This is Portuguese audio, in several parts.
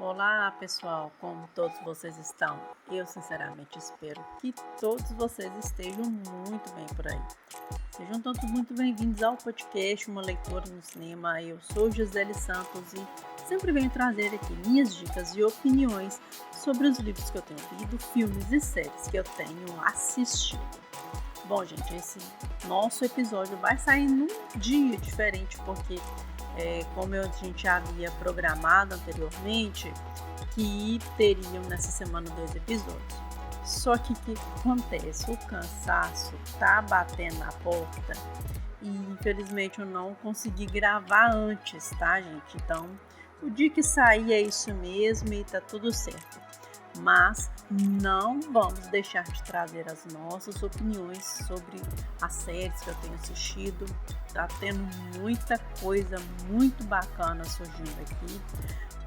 Olá pessoal, como todos vocês estão? Eu sinceramente espero que todos vocês estejam muito bem por aí. Sejam todos muito bem-vindos ao podcast Uma Leitura no Cinema. Eu sou Gisele Santos e sempre venho trazer aqui minhas dicas e opiniões sobre os livros que eu tenho lido, filmes e séries que eu tenho assistido. Bom, gente, esse nosso episódio vai sair num dia diferente porque como a gente havia programado anteriormente, que teriam nessa semana 2 episódios. Só que o que acontece? O cansaço tá batendo na porta e infelizmente eu não consegui gravar antes, tá, gente? Então, o dia que sair é isso mesmo e tá tudo certo. Mas não vamos deixar de trazer as nossas opiniões sobre as séries que eu tenho assistido. Tá tendo muita coisa muito bacana surgindo aqui.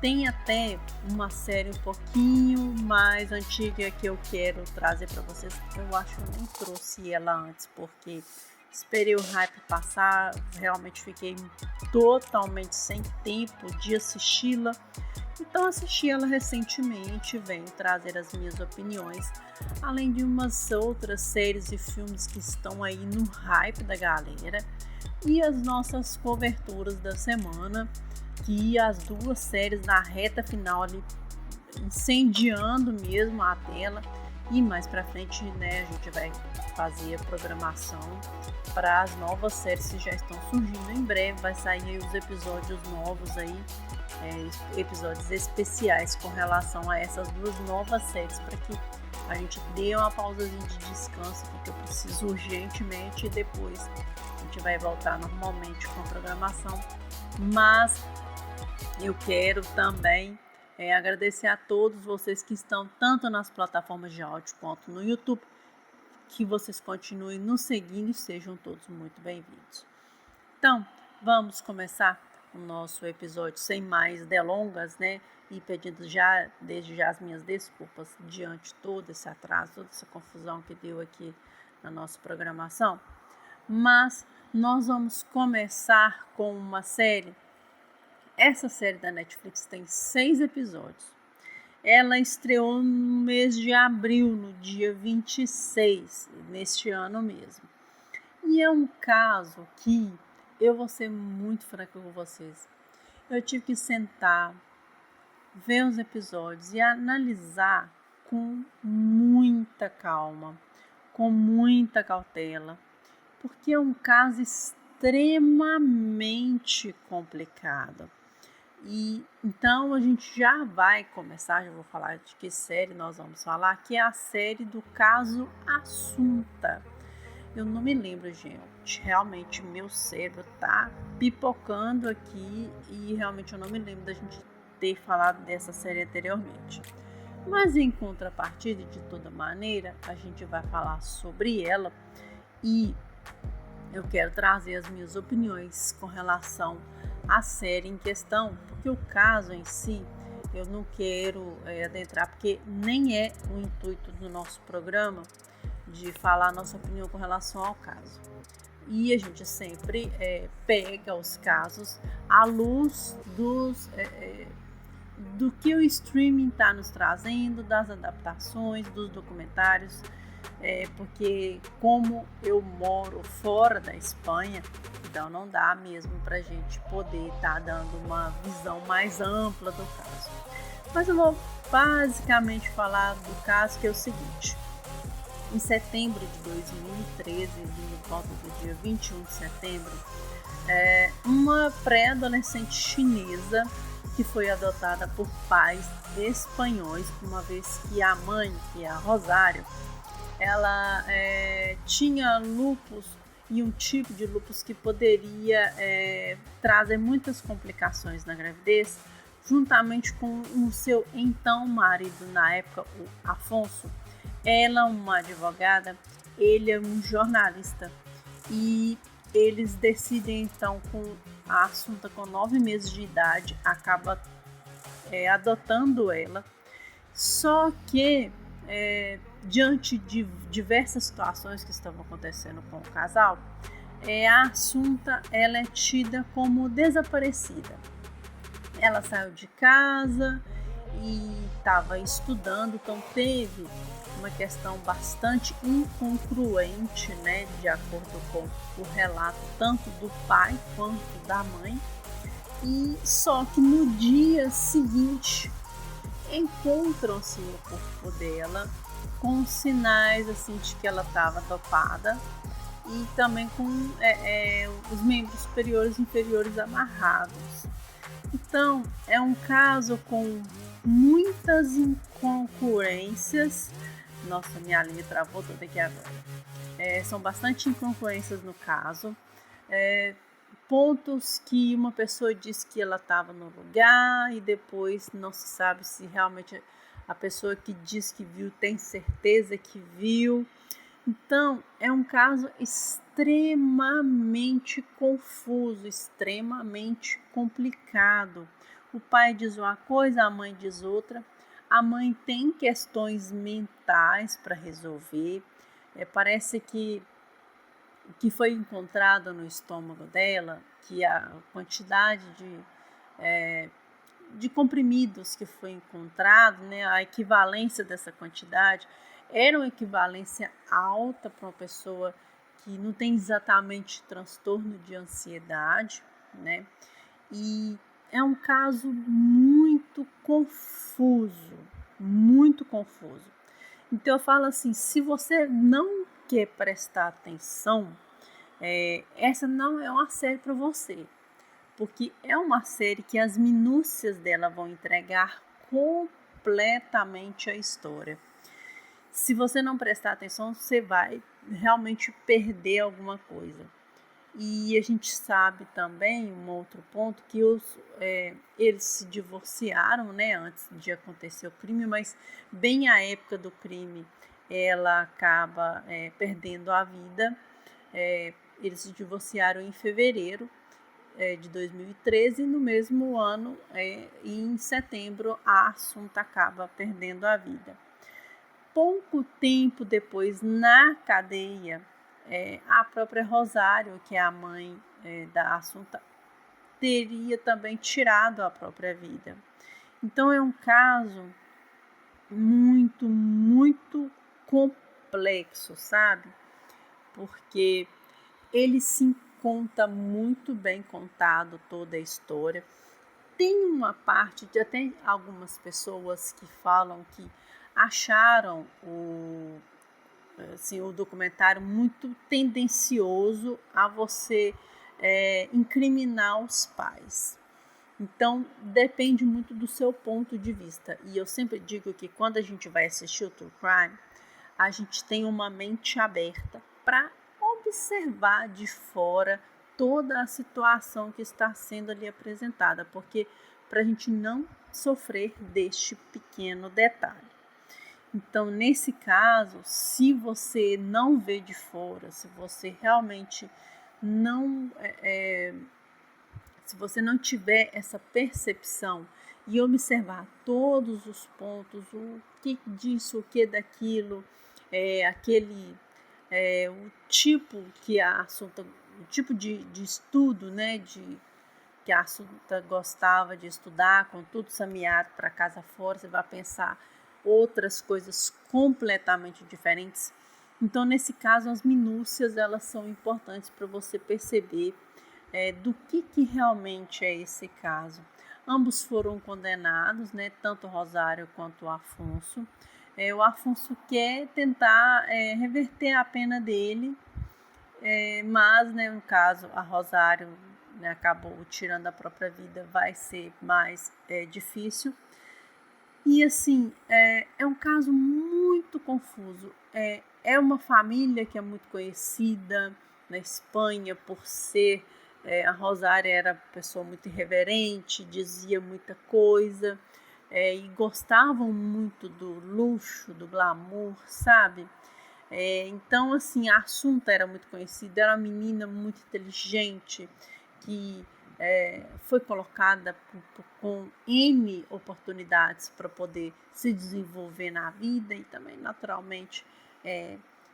Tem até uma série um pouquinho mais antiga que eu quero trazer para vocês. Eu acho que eu nem trouxe ela antes, porque esperei o hype passar. Realmente fiquei totalmente sem tempo de assisti-la. Então assisti ela recentemente, venho trazer as minhas opiniões, além de umas outras séries e filmes que estão aí no hype da galera e as nossas coberturas da semana, que as duas séries na reta final ali incendiando mesmo a tela. E mais pra frente, né, a gente vai fazer a programação para as novas séries que já estão surgindo. Em breve vai sair aí os episódios novos aí, episódios especiais com relação a essas duas novas séries, para que a gente dê uma pausazinha de descanso, porque eu preciso urgentemente, e depois a gente vai voltar normalmente com a programação. Mas eu quero também agradecer a todos vocês que estão tanto nas plataformas de áudio quanto no YouTube, que vocês continuem nos seguindo e sejam todos muito bem-vindos. Então, vamos começar o nosso episódio sem mais delongas, né? E pedindo desde já as minhas desculpas diante de todo esse atraso, toda essa confusão que deu aqui na nossa programação. Mas nós vamos começar com uma série. Essa série da Netflix tem 6 episódios. Ela estreou no mês de abril, no dia 26, neste ano mesmo. E é um caso que eu vou ser muito franca com vocês. Eu tive que sentar, ver os episódios e analisar com muita calma, com muita cautela, porque é um caso extremamente complicado. E então a gente já vai começar, já vou falar de que série nós vamos falar, que é a série do caso Assunta. Eu não me lembro, gente, realmente meu cérebro tá pipocando aqui e realmente eu não me lembro da gente ter falado dessa série anteriormente. Mas em contrapartida, de toda maneira, a gente vai falar sobre ela e eu quero trazer as minhas opiniões com relação à série em questão, porque o caso em si eu não quero adentrar, porque nem é o intuito do nosso programa de falar a nossa opinião com relação ao caso. E a gente sempre pega os casos à luz do que o streaming está nos trazendo, das adaptações, dos documentários, porque como eu moro fora da Espanha, então não dá mesmo para a gente poder estar dando uma visão mais ampla do caso. Mas eu vou basicamente falar do caso, que é o seguinte. Em setembro de 2013, por volta do dia 21 de setembro, uma pré-adolescente chinesa que foi adotada por pais espanhóis, uma vez que a mãe, que é a Rosário, ela tinha lúpus, e um tipo de lúpus que poderia trazer muitas complicações na gravidez, juntamente com o seu então marido na época, o Afonso. Ela é uma advogada, ele é um jornalista, e eles decidem então, com a Assunta com 9 meses de idade, acaba adotando ela. Só que diante de diversas situações que estavam acontecendo com o casal, a Assunta ela é tida como desaparecida. Ela saiu de casa e estava estudando, então teve uma questão bastante incongruente, né, de acordo com o relato tanto do pai quanto da mãe. E só que no dia seguinte encontram-se no corpo dela com sinais assim de que ela estava dopada e também com os membros superiores e inferiores amarrados. Então, é um caso com muitas incongruências. Nossa, minha língua travou toda aqui agora. São bastante incongruências no caso. Pontos que uma pessoa diz que ela estava no lugar e depois não se sabe se realmente a pessoa que diz que viu tem certeza que viu. Então, é um caso extremamente confuso, extremamente complicado. O pai diz uma coisa, a mãe diz outra. A mãe tem questões mentais para resolver. Parece que foi encontrado no estômago dela, que a quantidade de comprimidos que foi encontrado, né, a equivalência dessa quantidade era uma equivalência alta para uma pessoa que não tem exatamente transtorno de ansiedade, né? E é um caso muito confuso, muito confuso. Então eu falo assim, se você não quer prestar atenção, essa não é uma série para você, porque é uma série que as minúcias dela vão entregar completamente a história. Se você não prestar atenção, você vai realmente perder alguma coisa. E a gente sabe também, um outro ponto, que eles se divorciaram, né, antes de acontecer o crime, mas bem à época do crime ela acaba perdendo a vida. Eles se divorciaram em fevereiro de 2013 e no mesmo ano, em setembro, a Assunta acaba perdendo a vida. Pouco tempo depois, na cadeia, a própria Rosário, que é a mãe da Assunta, teria também tirado a própria vida. Então é um caso muito, muito complexo, sabe? Porque ele se conta muito bem contado toda a história. Tem uma parte de até algumas pessoas que falam que acharam o documentário muito tendencioso a você incriminar os pais. Então, depende muito do seu ponto de vista. E eu sempre digo que quando a gente vai assistir o True Crime, a gente tem uma mente aberta para observar de fora toda a situação que está sendo ali apresentada, porque para a gente não sofrer deste pequeno detalhe. Então, nesse caso, se você não vê de fora, se você realmente não se você não tiver essa percepção e observar todos os pontos, o que disso, o que daquilo, o tipo que a Assunta, o tipo de estudo, né, que a Assunta gostava de estudar, com tudo sameado para casa fora, você vai pensar outras coisas completamente diferentes. Então, nesse caso, as minúcias elas são importantes para você perceber do que realmente é esse caso. Ambos foram condenados, né, tanto o Rosário quanto o Afonso. O Afonso quer tentar reverter a pena dele, mas, né, no caso, a Rosário, né, acabou tirando a própria vida, vai ser mais difícil. E assim, é um caso muito confuso. É uma família que é muito conhecida na Espanha por ser... a Rosária era uma pessoa muito irreverente, dizia muita coisa, e gostavam muito do luxo, do glamour, sabe? Então, assim, a Assunta era muito conhecida, era uma menina muito inteligente, que foi colocada com N oportunidades para poder se desenvolver na vida e também, naturalmente,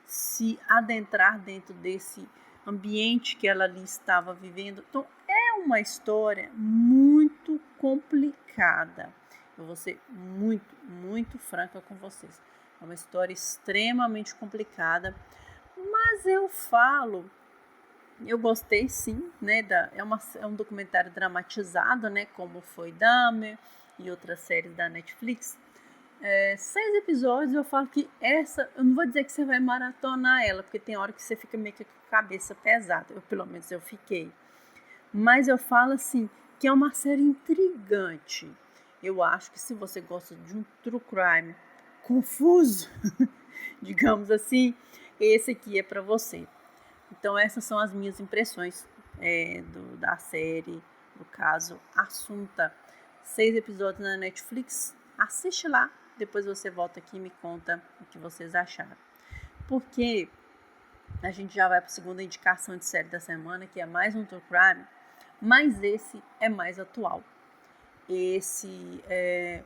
se adentrar dentro desse ambiente que ela ali estava vivendo. Então, é uma história muito complicada. Eu vou ser muito, muito franca com vocês. É uma história extremamente complicada, mas eu gostei sim, né? É um documentário dramatizado, né? Como foi Dahmer e outras séries da Netflix. 6 episódios, eu falo que eu não vou dizer que você vai maratonar ela, porque tem hora que você fica meio que com a cabeça pesada. Pelo menos eu fiquei. Mas eu falo assim, que é uma série intrigante. Eu acho que se você gosta de um true crime confuso, digamos assim, esse aqui é para você. Então essas são as minhas impressões da série, no caso Assunta. 6 episódios na Netflix, assiste lá, depois você volta aqui e me conta o que vocês acharam. Porque a gente já vai para a segunda indicação de série da semana, que é mais um true crime, mas esse é mais atual.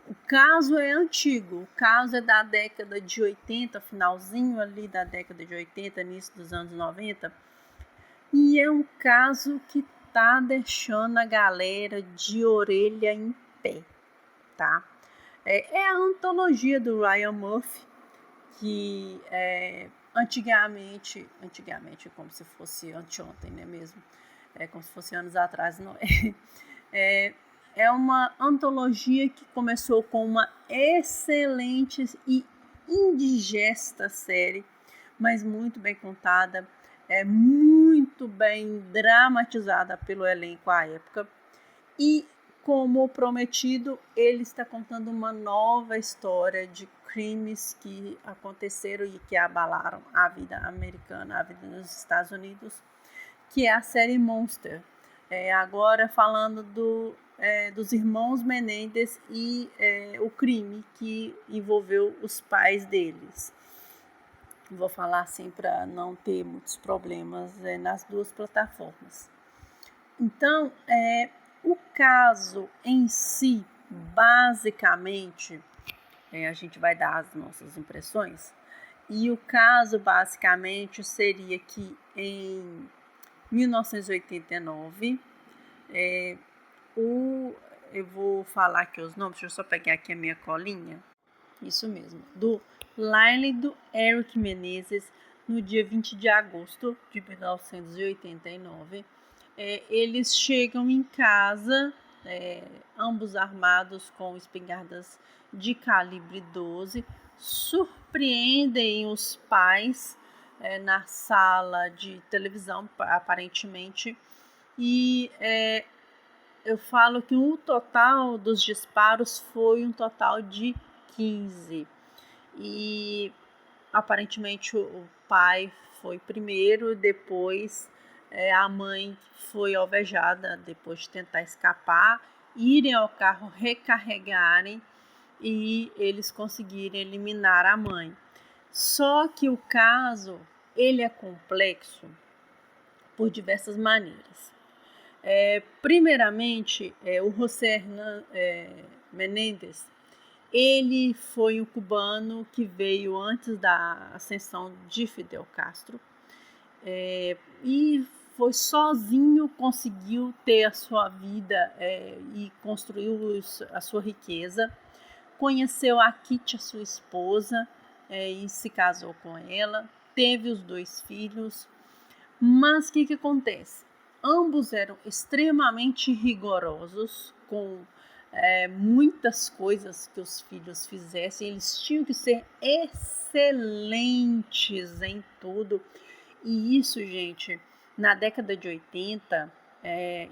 O caso é antigo, o caso é da década de 80, finalzinho ali da década de 80, início dos anos 90, e é um caso que tá deixando a galera de orelha em pé, tá? É a antologia do Ryan Murphy, que antigamente, como se fosse anteontem, né mesmo? Como se fosse anos atrás, não é? É uma antologia que começou com uma excelente e indigesta série, mas muito bem contada, muito bem dramatizada pelo elenco à época. E, como prometido, ele está contando uma nova história de crimes que aconteceram e que abalaram a vida americana, a vida nos Estados Unidos, que é a série Monster. Agora falando dos irmãos Menendez e o crime que envolveu os pais deles. Vou falar assim para não ter muitos problemas nas duas plataformas. Então, o caso em si, basicamente, a gente vai dar as nossas impressões, e o caso basicamente seria que em 1989, eu vou falar aqui os nomes, deixa eu só pegar aqui a minha colinha, isso mesmo, do Lyle e do Eric Menezes, no dia 20 de agosto de 1989, eles chegam em casa, ambos armados com espingardas de calibre 12, surpreendem os pais na sala de televisão, aparentemente, e eu falo que o total dos disparos foi um total de 15. E aparentemente o pai foi primeiro, depois a mãe foi alvejada depois de tentar escapar, irem ao carro, recarregarem e eles conseguirem eliminar a mãe. Só que o caso ele é complexo por diversas maneiras. Primeiramente, o José Menendez, ele foi um cubano que veio antes da ascensão de Fidel Castro e foi sozinho, conseguiu ter a sua vida e construiu a sua riqueza. Conheceu a Kitty, a sua esposa, e se casou com ela, teve os 2 filhos. Mas o que acontece? Ambos eram extremamente rigorosos com muitas coisas que os filhos fizessem. Eles tinham que ser excelentes em tudo. E isso, gente, na década de 80,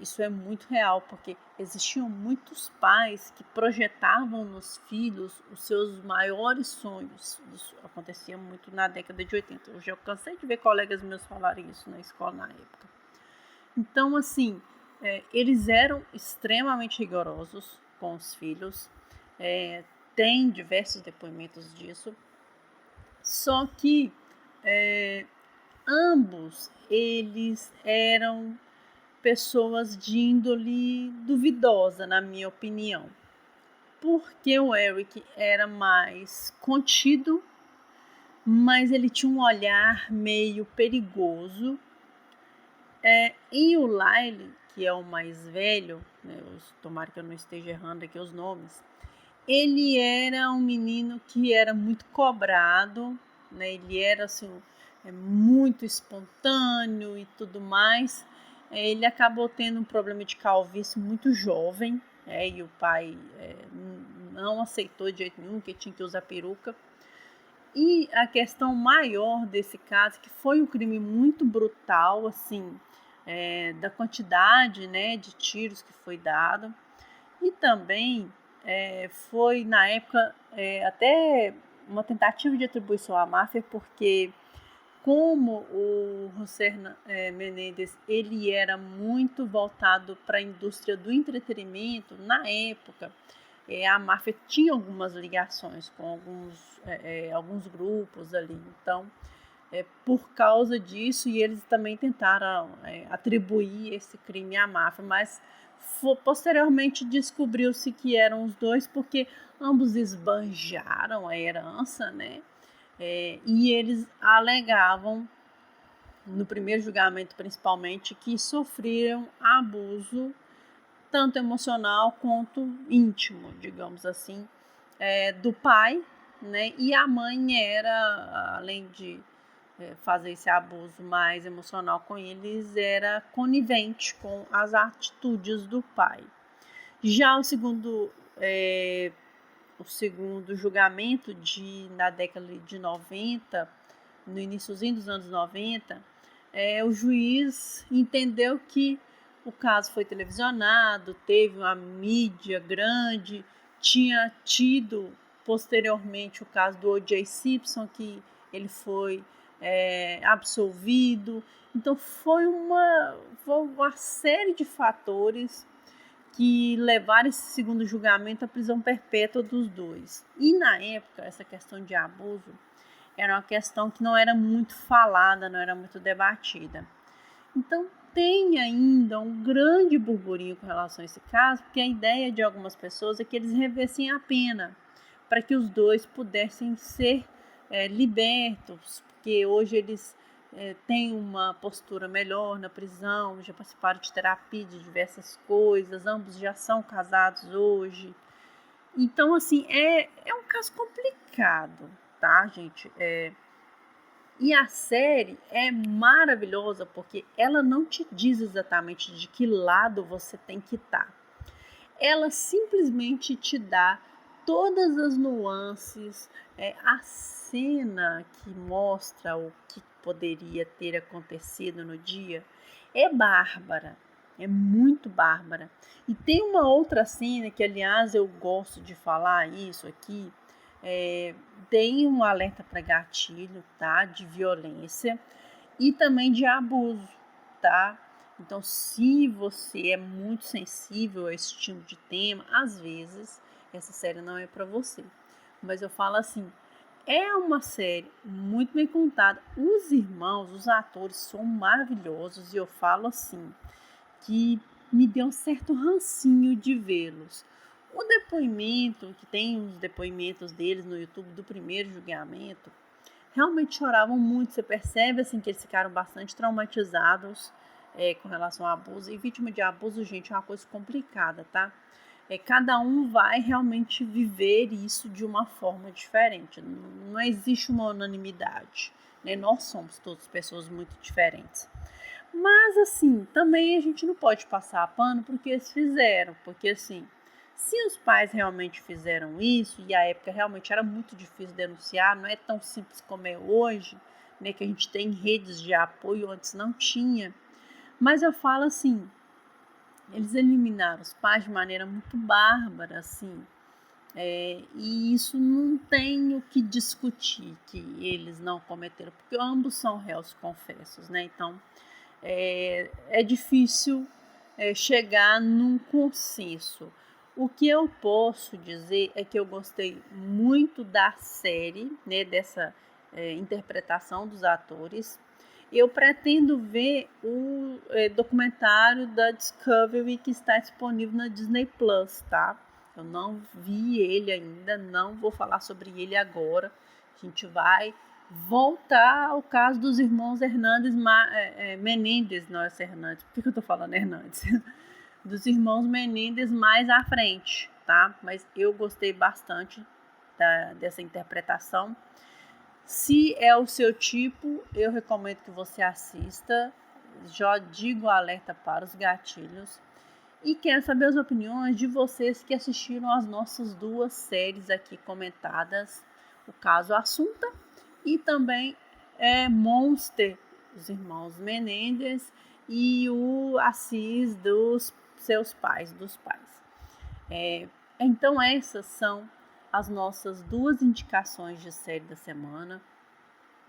isso é muito real, porque existiam muitos pais que projetavam nos filhos os seus maiores sonhos. Isso acontecia muito na década de 80. Eu já cansei de ver colegas meus falarem isso na escola na época. Então, assim, eles eram extremamente rigorosos com os filhos. Tem diversos depoimentos disso. Só que ambos eles eram pessoas de índole duvidosa, na minha opinião. Porque o Eric era mais contido, mas ele tinha um olhar meio perigoso. E o Lyle, que é o mais velho, né, tomara que eu não esteja errando aqui os nomes, ele era um menino que era muito cobrado, né? Ele era assim, muito espontâneo e tudo mais. Ele acabou tendo um problema de calvície muito jovem, e o pai não aceitou de jeito nenhum que tinha que usar peruca. E a questão maior desse caso, que foi um crime muito brutal, assim, da quantidade, né, de tiros que foi dado, e também foi, na época, até uma tentativa de atribuição à máfia, porque como o José Menendez ele era muito voltado para a indústria do entretenimento, na época, a máfia tinha algumas ligações com alguns grupos ali. Então, por causa disso, e eles também tentaram atribuir esse crime à máfia, mas posteriormente descobriu-se que eram os dois, porque ambos esbanjaram a herança, né? E eles alegavam, no primeiro julgamento principalmente, que sofreram abuso tanto emocional quanto íntimo, digamos assim, do pai, né? E a mãe era, além de fazer esse abuso mais emocional com eles, era conivente com as atitudes do pai. Já o segundo julgamento na década de 90, no iníciozinho dos anos 90, o juiz entendeu que o caso foi televisionado, teve uma mídia grande, tinha tido posteriormente o caso do O.J. Simpson, que ele foi absolvido. Então foi uma série de fatores que levaram esse segundo julgamento à prisão perpétua dos dois. E na época, essa questão de abuso era uma questão que não era muito falada, não era muito debatida. Então tem ainda um grande burburinho com relação a esse caso, porque a ideia de algumas pessoas é que eles revessem a pena, para que os dois pudessem ser libertos, porque hoje eles têm uma postura melhor na prisão, já participaram de terapia de diversas coisas, ambos já são casados hoje. Então, assim, é um caso complicado, tá, gente? E a série é maravilhosa porque ela não te diz exatamente de que lado você tem que estar. Ela simplesmente te dá todas as nuances, a cena que mostra o que poderia ter acontecido no dia é bárbara, é muito bárbara. E tem uma outra cena que, aliás, eu gosto de falar isso aqui, tem um alerta para gatilho, tá? De violência e também de abuso, tá? Então, se você é muito sensível a esse tipo de tema, às vezes essa série não é para você. Mas eu falo assim, é uma série muito bem contada. Os irmãos, os atores são maravilhosos e eu falo assim, que me deu um certo rancinho de vê-los. O depoimento, que tem uns depoimentos deles no YouTube do primeiro julgamento, realmente choravam muito. Você percebe assim que eles ficaram bastante traumatizados com relação ao abuso. E vítima de abuso, gente, é uma coisa complicada, tá? Cada um vai realmente viver isso de uma forma diferente. Não existe uma unanimidade, né? Nós somos todas pessoas muito diferentes. Mas, assim, também a gente não pode passar pano porque eles fizeram. Porque, assim, se os pais realmente fizeram isso, e a época realmente era muito difícil denunciar, não é tão simples como é hoje, né, que a gente tem redes de apoio, antes não tinha. Mas eu falo assim, eles eliminaram os pais de maneira muito bárbara, assim, e isso não tem o que discutir, que eles não cometeram, porque ambos são réus confessos, né, então é difícil chegar num consenso. O que eu posso dizer é que eu gostei muito da série, né, dessa interpretação dos atores. Eu pretendo ver o documentário da Discovery que está disponível na Disney Plus, tá? Eu não vi ele ainda, não vou falar sobre ele agora. A gente vai voltar ao caso dos irmãos Menendez, não é Hernandes, por que eu tô falando Hernandes? Dos irmãos Menendez mais à frente, tá? Mas eu gostei bastante dessa interpretação. Se é o seu tipo, eu recomendo que você assista. Já digo alerta para os gatilhos. E quero saber as opiniões de vocês que assistiram as nossas 2 séries aqui comentadas. O caso Assunta e também Monster, os irmãos Menendez e o Assis dos seus pais, dos pais. Então essas são as nossas 2 indicações de série da semana.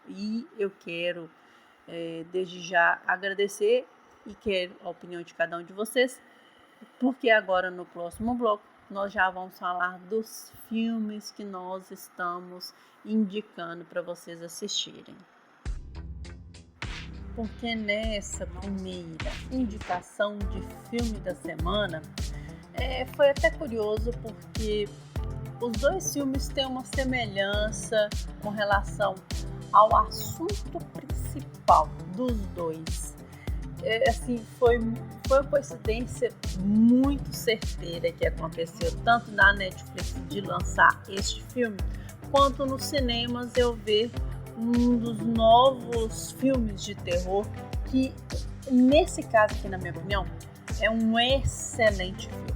E eu quero desde já agradecer e quero a opinião de cada um de vocês, porque agora no próximo bloco nós já vamos falar dos filmes que nós estamos indicando para vocês assistirem. Porque nessa primeira indicação de filme da semana, foi até curioso porque os 2 filmes têm uma semelhança com relação ao assunto principal dos 2. Foi uma coincidência muito certeira que aconteceu, tanto na Netflix de lançar este filme, quanto nos cinemas eu ver um dos novos filmes de terror, que nesse caso aqui, na minha opinião, é um excelente filme.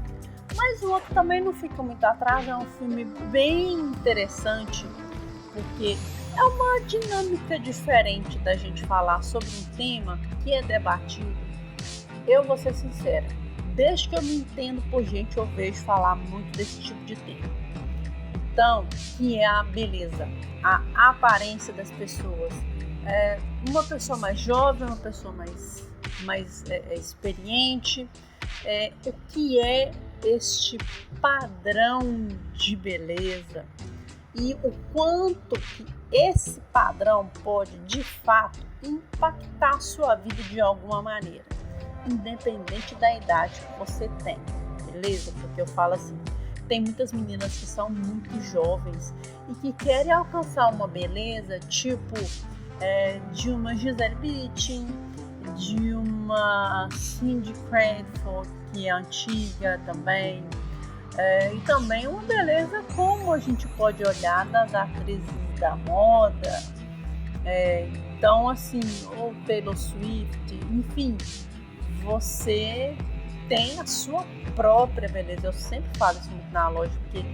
Mas o outro também não fica muito atrás, é um filme bem interessante, porque é uma dinâmica diferente da gente falar sobre um tema que é debatido. Eu vou ser sincera, desde que eu me entendo por gente, eu vejo falar muito desse tipo de tema. Então, que é a beleza, a aparência das pessoas. Uma pessoa mais jovem, uma pessoa mais experiente. O que é este padrão de beleza e o quanto que esse padrão pode, de fato, impactar a sua vida de alguma maneira, independente da idade que você tem, beleza? Porque eu falo assim, tem muitas meninas que são muito jovens e que querem alcançar uma beleza tipo de uma Gisele Bündchen, de uma Cindy Crawford, que é antiga também, e também uma beleza como a gente pode olhar das atrizes da moda, então assim, ou Taylor Swift, enfim, você tem a sua própria beleza. Eu sempre falo isso muito na loja, porque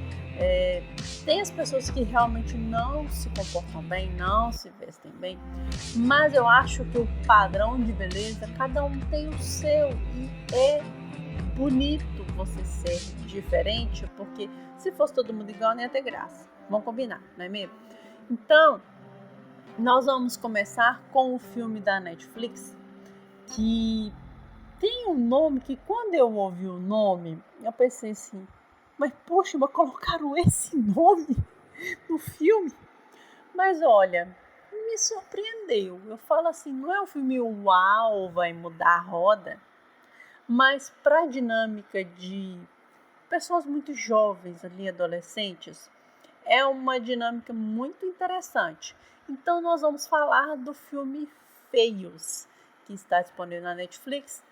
tem as pessoas que realmente não se comportam bem, não se vestem bem, mas eu acho que o padrão de beleza, cada um tem o seu, e é bonito você ser diferente, porque se fosse todo mundo igual, não ia ter graça. Vamos combinar, não é mesmo? Então, nós vamos começar com o filme da Netflix, que tem um nome que, quando eu ouvi o nome, eu pensei assim, mas poxa, mas colocaram esse nome no filme? Mas olha, me surpreendeu. Eu falo assim, não é um filme uau, vai mudar a roda, mas para a dinâmica de pessoas muito jovens ali, adolescentes, é uma dinâmica muito interessante. Então nós vamos falar do filme Feios, que está disponível na Netflix.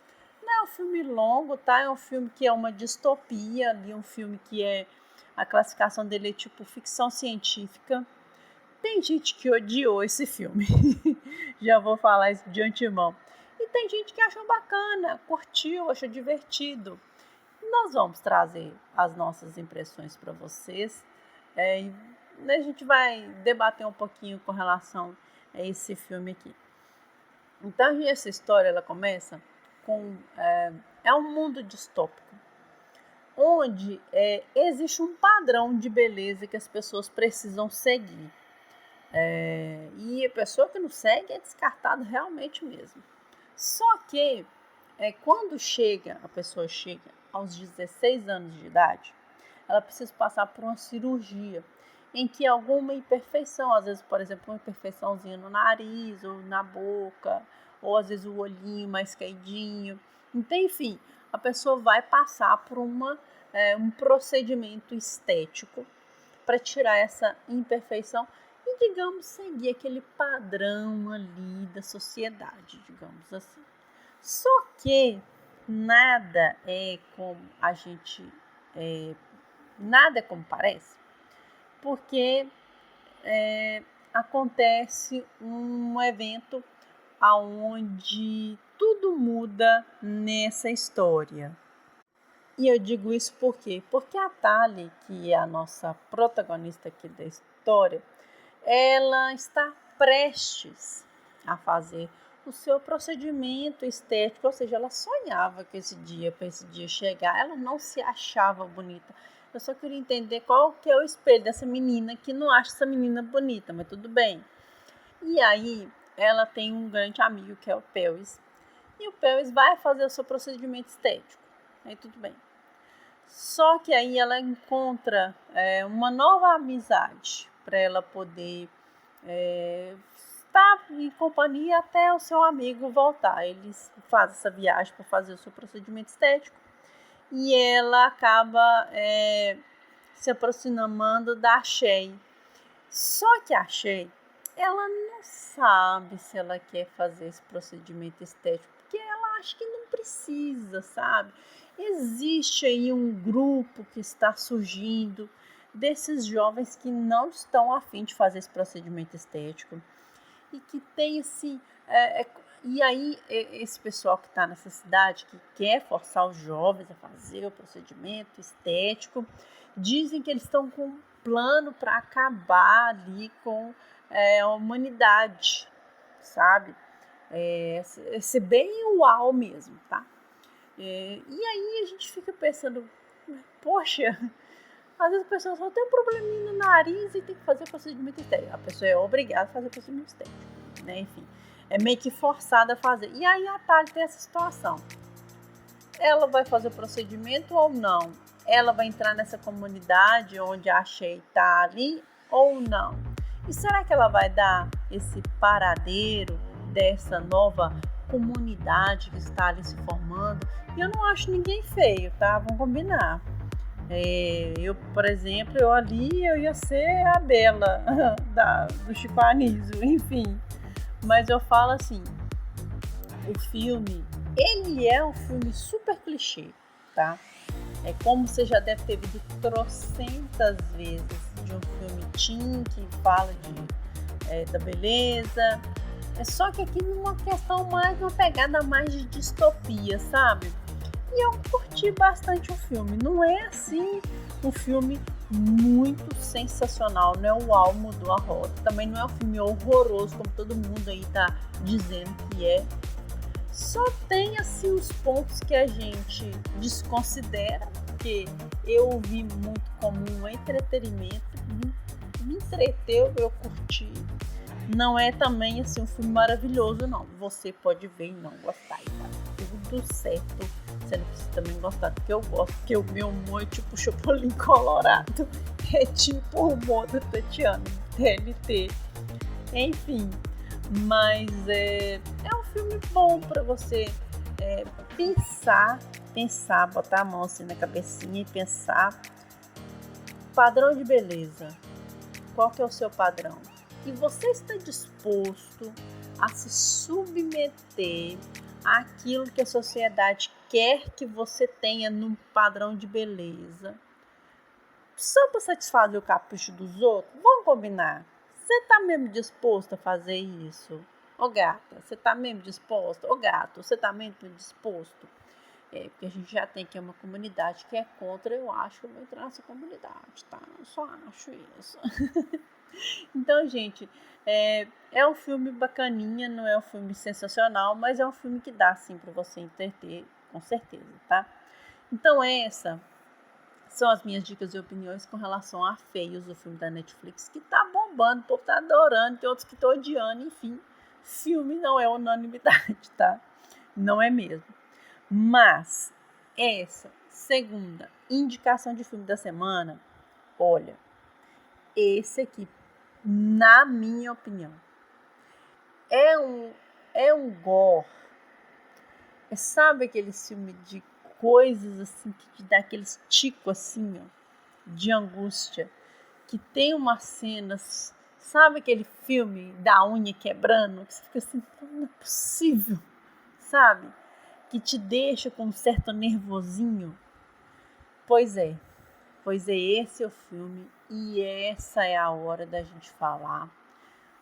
Não é um filme longo, tá? É um filme que é uma distopia, ali um filme que a classificação dele é tipo ficção científica. Tem gente que odiou esse filme, já vou falar isso de antemão. E tem gente que achou bacana, curtiu, achou divertido. Nós vamos trazer as nossas impressões para vocês. E a gente vai debater um pouquinho com relação a esse filme aqui. Então, essa história ela começa com um mundo distópico, onde existe um padrão de beleza que as pessoas precisam seguir. E a pessoa que não segue é descartada realmente mesmo. Só que quando a pessoa chega aos 16 anos de idade, ela precisa passar por uma cirurgia em que alguma imperfeição, às vezes, por exemplo, uma imperfeiçãozinha no nariz ou na boca, ou às vezes o olhinho mais caidinho. Então, enfim, a pessoa vai passar por um procedimento estético para tirar essa imperfeição e, digamos, seguir aquele padrão ali da sociedade, digamos assim. Só que nada é como a gente nada é como parece, porque acontece um evento onde tudo muda nessa história. E eu digo isso por quê? Porque a Tali, que é a nossa protagonista aqui da história, ela está prestes a fazer o seu procedimento estético, ou seja, ela sonhava que para esse dia chegar, ela não se achava bonita. Eu só queria entender qual que é o espelho dessa menina que não acha essa menina bonita, mas tudo bem. E aí ela tem um grande amigo que é o Pelvis, e o Pelvis vai fazer o seu procedimento estético. Aí tudo bem. Só que aí ela encontra uma nova amizade para ela poder estar em companhia até o seu amigo voltar. Eles fazem essa viagem para fazer o seu procedimento estético e ela acaba se aproximando da Shay. Só que a Shay, ela não sabe se ela quer fazer esse procedimento estético, porque ela acha que não precisa, sabe? Existe aí um grupo que está surgindo desses jovens que não estão a fim de fazer esse procedimento estético e que tem esse... e aí esse pessoal que está nessa cidade, que quer forçar os jovens a fazer o procedimento estético, dizem que eles estão com um plano para acabar ali com a humanidade, sabe? Ser bem uau mesmo, tá? E aí a gente fica pensando, poxa, às vezes a pessoa só tem um probleminha no nariz e tem que fazer procedimento estético. A pessoa é obrigada a fazer procedimento estético, né? Enfim, é meio que forçada a fazer. E aí a Tali tem essa situação. Ela vai fazer o procedimento ou não? Ela vai entrar nessa comunidade onde a Shay está ali ou não? E será que ela vai dar esse paradeiro dessa nova comunidade que está ali se formando? E eu não acho ninguém feio, tá? Vamos combinar. Eu, por exemplo, eu ia ser a Bela do Chico Anísio, enfim. Mas eu falo assim, o filme, ele é um filme super clichê, tá? É como você já deve ter visto trocentas vezes de um filme teen que fala da beleza. É só que aqui numa questão mais, uma pegada mais de distopia, sabe? E eu curti bastante o filme. Não é assim um filme muito sensacional, não é o uau, mudou a roda. Também não é um filme horroroso, como todo mundo aí tá dizendo que é. Só tem assim os pontos que a gente desconsidera, porque eu vi muito como um entretenimento, me entreteu, eu curti. Não é também assim um filme maravilhoso, não. Você pode ver e não gostar, tá tudo certo. Você não precisa também gostar do que eu gosto, porque o meu humor é tipo Chapolin Colorado. É tipo o humor da Tatiana, TNT. Enfim, mas é um filme bom para você pensar, botar a mão assim na cabecinha e pensar. Padrão de beleza. Qual que é o seu padrão? E você está disposto a se submeter àquilo que a sociedade quer que você tenha num padrão de beleza? Só para satisfazer o capricho dos outros? Vamos combinar. Você está mesmo disposto a fazer isso? Ô gata, você está mesmo disposto? Ô gato, você está mesmo disposto? Porque a gente já tem aqui uma comunidade que é contra, eu acho que eu vou entrar nessa comunidade, tá? Eu só acho isso. Então, gente, é um filme bacaninha, não é um filme sensacional, mas é um filme que dá, sim, para você entreter, com certeza, tá? Então, essas são as minhas dicas e opiniões com relação a Feios, o filme da Netflix, que tá bombando, o povo tá adorando, tem outros que estão odiando, enfim. Filme não é unanimidade, tá? Não é mesmo. Mas, essa segunda indicação de filme da semana, olha, esse aqui, na minha opinião, é um gore. Sabe aquele filme de coisas assim, que te dá aqueles ticos assim, ó, de angústia, que tem umas cenas, sabe aquele filme da unha quebrando, que você fica assim, não é possível, sabe? Que te deixa com um certo nervosinho. Pois é, Pois é, esse é o filme e essa é a hora da gente falar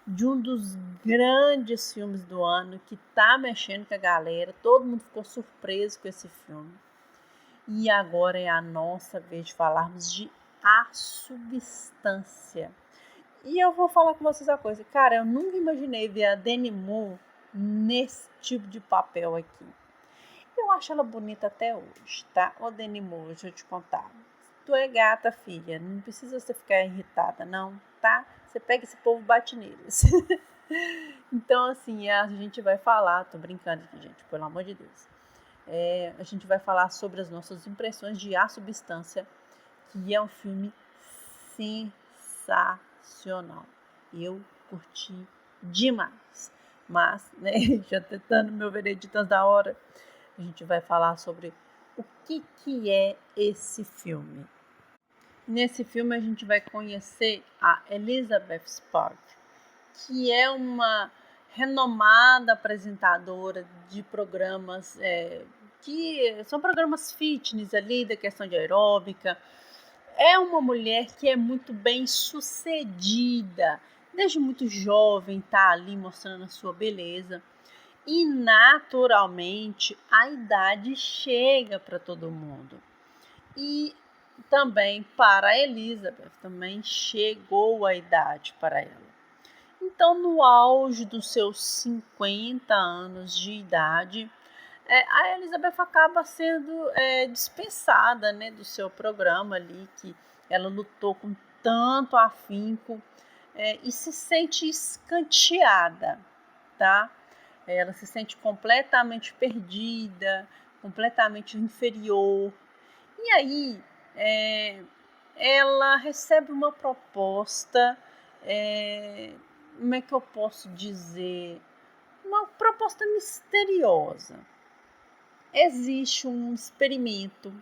de um dos grandes filmes do ano que tá mexendo com a galera. Todo mundo ficou surpreso com esse filme. E agora é a nossa vez de falarmos de A Substância. E eu vou falar com vocês uma coisa. Cara, eu nunca imaginei ver a Demi Moore nesse tipo de papel aqui. Eu acho ela bonita até hoje, tá? Ô Demi Moore, deixa eu te contar. Tu é gata, filha. Não precisa você ficar irritada, não, tá? Você pega esse povo e bate neles. Então, assim, a gente vai falar... Tô brincando aqui, gente, pelo amor de Deus. A gente vai falar sobre as nossas impressões de A Substância, que é um filme sensacional. Eu curti demais. Mas, né, já tentando meu veredito antes da hora, a gente vai falar sobre o que é esse filme. Nesse filme a gente vai conhecer a Elizabeth Spark, que é uma renomada apresentadora de programas que são programas fitness ali, da questão de aeróbica. É uma mulher que é muito bem sucedida, desde muito jovem, tá ali mostrando a sua beleza. E naturalmente a idade chega para todo mundo. E também para a Elizabeth, também chegou a idade para ela. Então, no auge dos seus 50 anos de idade, a Elizabeth acaba sendo dispensada, né, do seu programa ali, que ela lutou com tanto afinco, e se sente escanteada, tá? Ela se sente completamente perdida, completamente inferior. E aí, ela recebe uma proposta, como é que eu posso dizer? Uma proposta misteriosa. Existe um experimento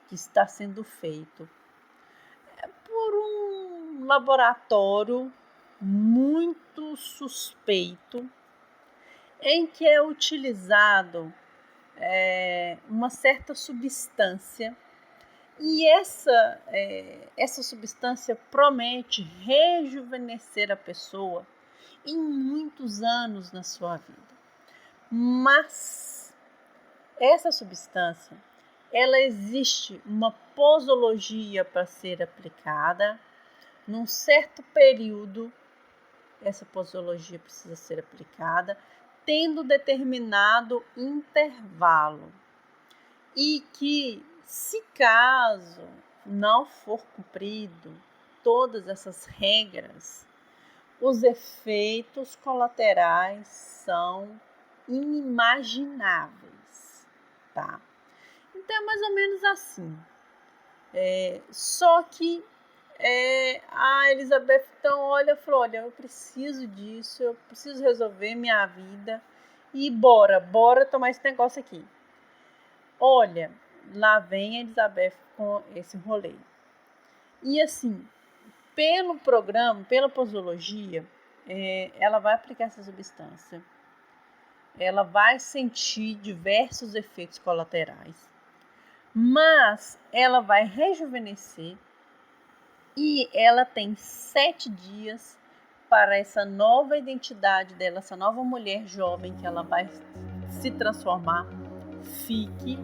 que está sendo feito por um laboratório muito suspeito, em que é utilizado uma certa substância, e essa substância promete rejuvenescer a pessoa em muitos anos na sua vida. Mas essa substância, ela existe uma posologia para ser aplicada. Num certo período, essa posologia precisa ser aplicada, tendo determinado intervalo. E que, se caso não for cumprido todas essas regras, os efeitos colaterais são inimagináveis, tá? Então é mais ou menos assim. Só que a Elizabeth então falou, olha, eu preciso disso, eu preciso resolver minha vida e bora tomar esse negócio aqui. Olha, lá vem a Elizabeth com esse rolê. E assim, pelo programa, pela posologia, ela vai aplicar essa substância. Ela vai sentir diversos efeitos colaterais. Mas ela vai rejuvenescer e ela tem 7 dias para essa nova identidade dela, essa nova mulher jovem que ela vai se transformar, fique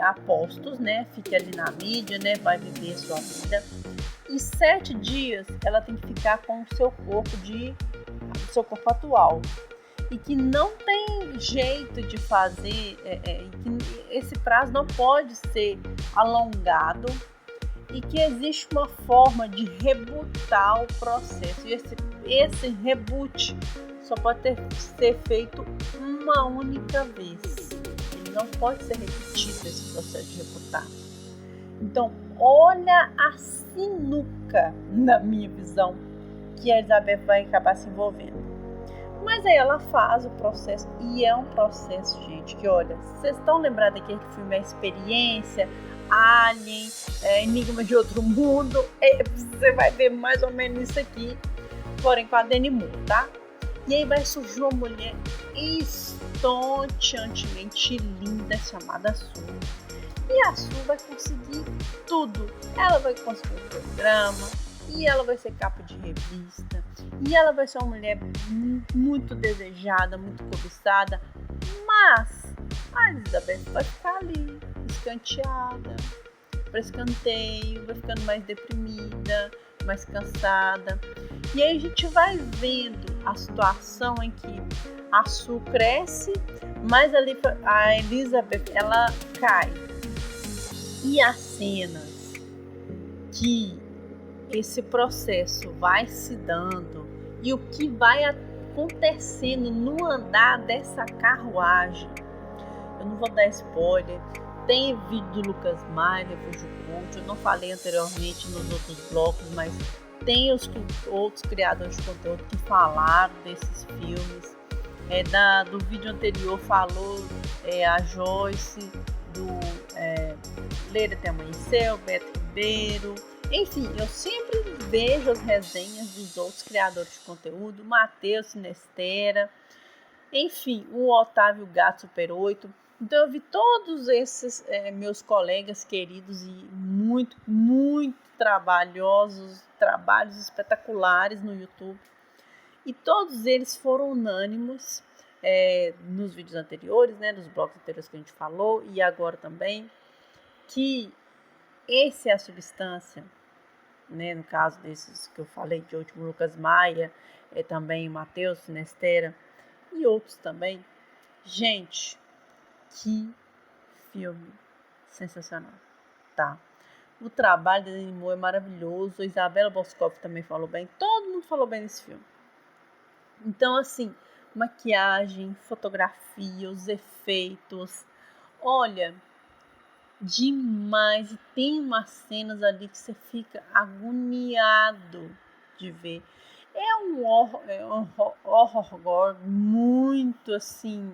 a postos, né? Fique ali na mídia, né? Vai viver a sua vida. E 7 dias ela tem que ficar com o seu corpo atual. E que não tem jeito de fazer, que esse prazo não pode ser alongado, e que existe uma forma de rebootar o processo. E esse reboot só pode ser feito uma única vez. Ele não pode ser repetido, esse processo de rebootar. Então, olha a sinuca, na minha visão, que a Elizabeth vai acabar se envolvendo. Mas aí ela faz o processo, e é um processo, gente, que olha, vocês estão lembrados daquele filme A Experiência, Alien, Enigma de Outro Mundo? Você vai ver mais ou menos isso aqui, porém com a Demi Moore, tá? E aí vai surgir uma mulher estonteantemente linda chamada Sue. E a Su vai conseguir tudo. Ela vai conseguir um programa, e ela vai ser capa de revista, e ela vai ser uma mulher muito desejada, muito cobiçada, mas a Elizabeth vai ficar ali, escanteada, para escanteio, vai ficando mais deprimida, mais cansada. E aí a gente vai vendo a situação em que a Su cresce, mas a Elizabeth ela cai. E as cenas que esse processo vai se dando e o que vai acontecendo no andar dessa carruagem. Eu não vou dar spoiler. Tem vídeo do Lucas Maia, Refúgio Cult. Eu não falei anteriormente nos outros blocos, mas tem os outros criadores de conteúdo que falaram desses filmes. Do vídeo anterior falou a Joyce, do Ler Até Amanhecer, o Beto Ribeiro. Enfim, eu sempre vejo as resenhas dos outros criadores de conteúdo, Matheus Sinestera, enfim, o Otávio Gato Super 8. Então eu vi todos esses meus colegas queridos e muito, muito trabalhos espetaculares no YouTube. E todos eles foram unânimos nos vídeos anteriores, né, nos blocos anteriores que a gente falou, e agora também, que essa é a substância, né, no caso desses que eu falei, de último Lucas Maia, também o Matheus Sinestera e outros também. Gente, que filme sensacional, tá? O trabalho da Demi Moore é maravilhoso, a Isabela Boscov também falou bem, todo mundo falou bem nesse filme. Então, assim, maquiagem, fotografia, os efeitos, olha, demais. E tem umas cenas ali que você fica agoniado de ver. É um horror gore muito, assim,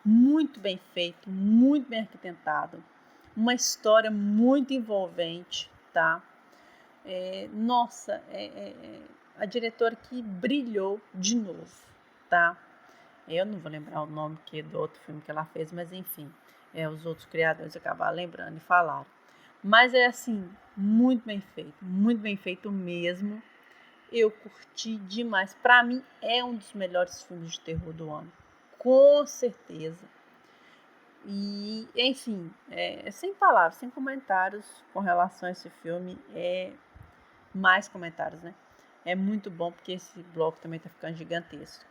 muito bem feito, muito bem arquitetado. Uma história muito envolvente, tá? A diretora que brilhou de novo, tá? Eu não vou lembrar o nome do outro filme que ela fez, mas enfim, os outros criadores acabaram lembrando e falaram. Mas é assim, muito bem feito mesmo. Eu curti demais. Para mim, é um dos melhores filmes de terror do ano, com certeza. E, enfim, sem palavras, sem comentários com relação a esse filme. Mais comentários, né? É muito bom porque esse bloco também tá ficando gigantesco.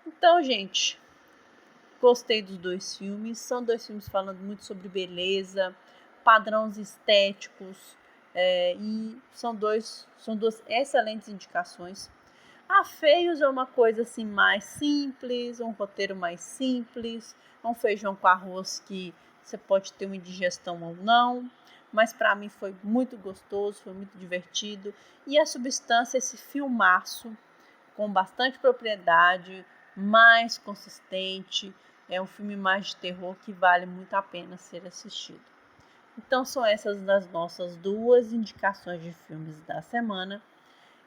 Então, gente, gostei dos dois filmes. São dois filmes falando muito sobre beleza, padrões estéticos, e são duas excelentes indicações. A Feios é uma coisa assim mais simples, um roteiro mais simples, um feijão com arroz que você pode ter uma indigestão ou não, mas para mim foi muito gostoso, foi muito divertido. E a substância, esse filmaço com bastante propriedade, mais consistente, é um filme mais de terror que vale muito a pena ser assistido. Então são essas as nossas duas indicações de filmes da semana.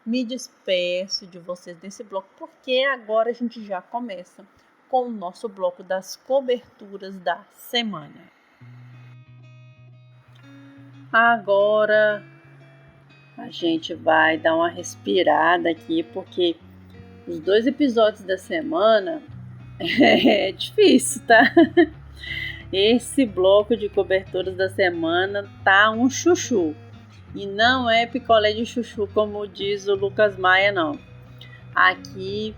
Me despeço de vocês nesse bloco, porque agora a gente já começa com o nosso bloco das coberturas da semana. Agora a gente vai dar uma respirada aqui, porque os 2 episódios da semana é difícil, tá? Esse bloco de coberturas da semana tá um chuchu. E não é picolé de chuchu, como diz o Lucas Maia, não. Aqui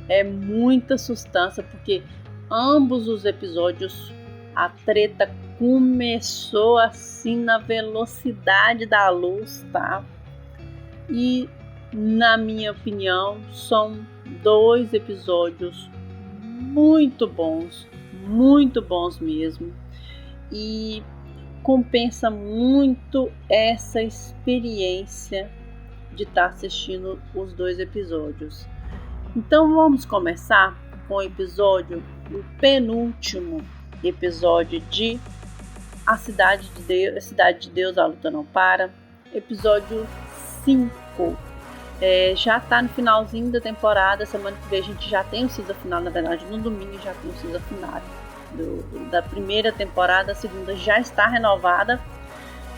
é muita substância, porque ambos os episódios a treta começou assim na velocidade da luz, tá? E, na minha opinião, são 2 episódios muito bons mesmo. E compensa muito essa experiência de estar assistindo os 2 episódios. Então vamos começar com o penúltimo episódio de A Cidade de Deus, A Luta Não Para, episódio 5. Já está no finalzinho da temporada. Semana que vem a gente já tem o season final, na verdade no domingo já tem o season final. da primeira temporada, a segunda já está renovada.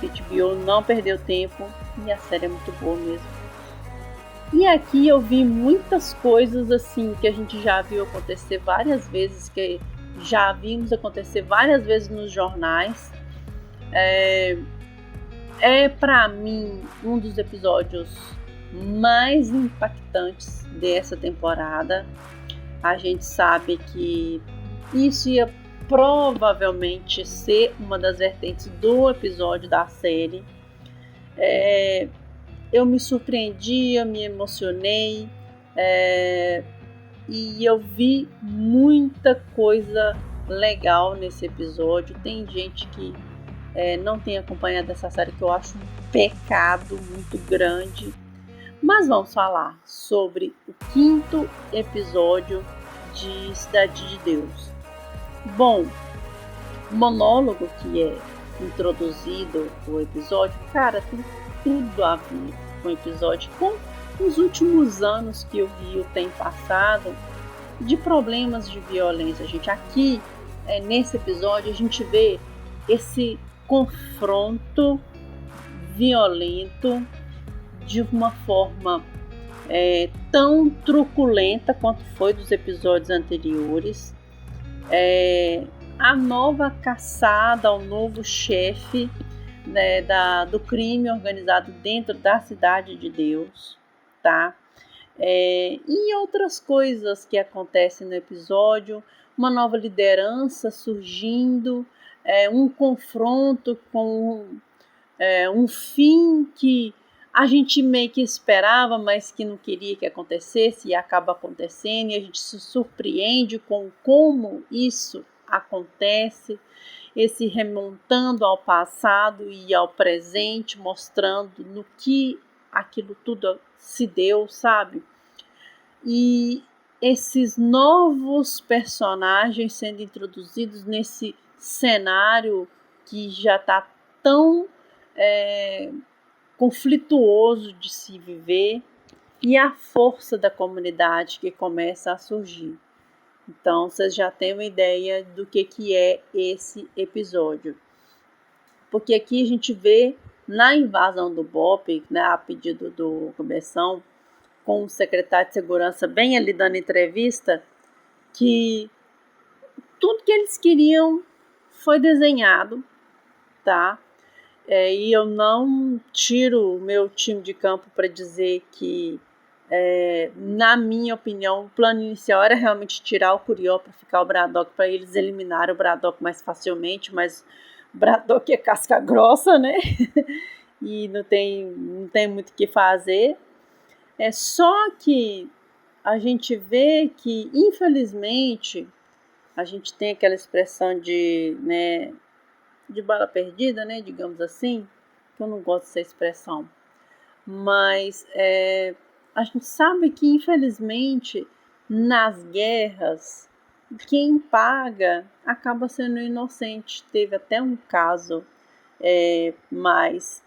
A HBO não perdeu tempo e a série é muito boa mesmo. E aqui eu vi muitas coisas assim que a gente já viu acontecer várias vezes, que já vimos acontecer várias vezes nos jornais. Para mim um dos episódios mais impactantes dessa temporada. A gente sabe que isso ia provavelmente ser uma das vertentes do episódio da série. Eu me surpreendi, eu me emocionei e eu vi muita coisa legal nesse episódio. Tem gente que não tem acompanhado essa série, que eu acho um pecado muito grande. Mas vamos falar sobre o 5º episódio de Cidade de Deus. Bom, o monólogo que é introduzido o episódio, cara, tem tudo a ver com o episódio, com os últimos anos que o Rio tem passado de problemas de violência. Gente, aqui nesse episódio a gente vê esse confronto violento de uma forma tão truculenta quanto foi dos episódios anteriores. A nova caçada ao novo chefe, né, do crime organizado dentro da Cidade de Deus, tá? E outras coisas que acontecem no episódio, uma nova liderança surgindo, um confronto com um fim que a gente meio que esperava, mas que não queria que acontecesse e acaba acontecendo, e a gente se surpreende com como isso acontece, esse remontando ao passado e ao presente, mostrando no que aquilo tudo se deu, sabe? E esses novos personagens sendo introduzidos nesse cenário que já está tão conflituoso de se viver, e a força da comunidade que começa a surgir. Então, vocês já têm uma ideia do que é esse episódio. Porque aqui a gente vê, na invasão do BOPE, né, a pedido do Cabeção, com o secretário de segurança bem ali dando entrevista, que tudo que eles queriam foi desenhado, tá? E eu não tiro o meu time de campo para dizer que, na minha opinião, o plano inicial era realmente tirar o Curió para ficar o Braddock, para eles eliminarem o Braddock mais facilmente, mas o Braddock é casca grossa, né? E não tem muito o que fazer. Só que a gente vê que, infelizmente, a gente tem aquela expressão de bala perdida, né, digamos assim, que eu não gosto dessa expressão, mas a gente sabe que, infelizmente, nas guerras, quem paga acaba sendo inocente. Teve até um caso mais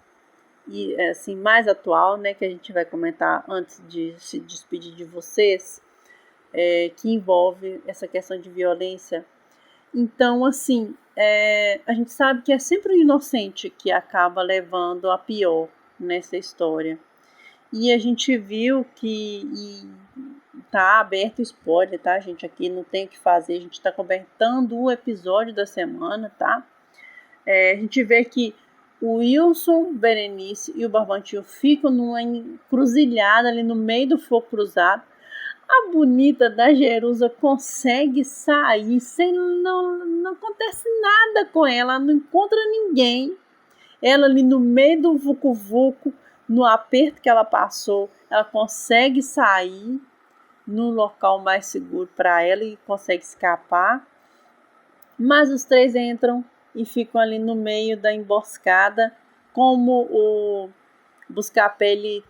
atual, né, que a gente vai comentar antes de se despedir de vocês, que envolve essa questão de violência. Então, assim, a gente sabe que é sempre o inocente que acaba levando a pior nessa história. E a gente viu que tá aberto o spoiler, tá, gente? Aqui não tem o que fazer, a gente tá comentando o episódio da semana, tá? A gente vê que o Wilson, Berenice e o Barbantinho ficam numa encruzilhada ali no meio do fogo cruzado. A bonita da Jerusa consegue sair sem não acontece nada com ela, não encontra ninguém. Ela ali no meio do vucu-vucu, no aperto que ela passou, ela consegue sair no local mais seguro para ela e consegue escapar. Mas os três entram e ficam ali no meio da emboscada, como o Buscapé, ele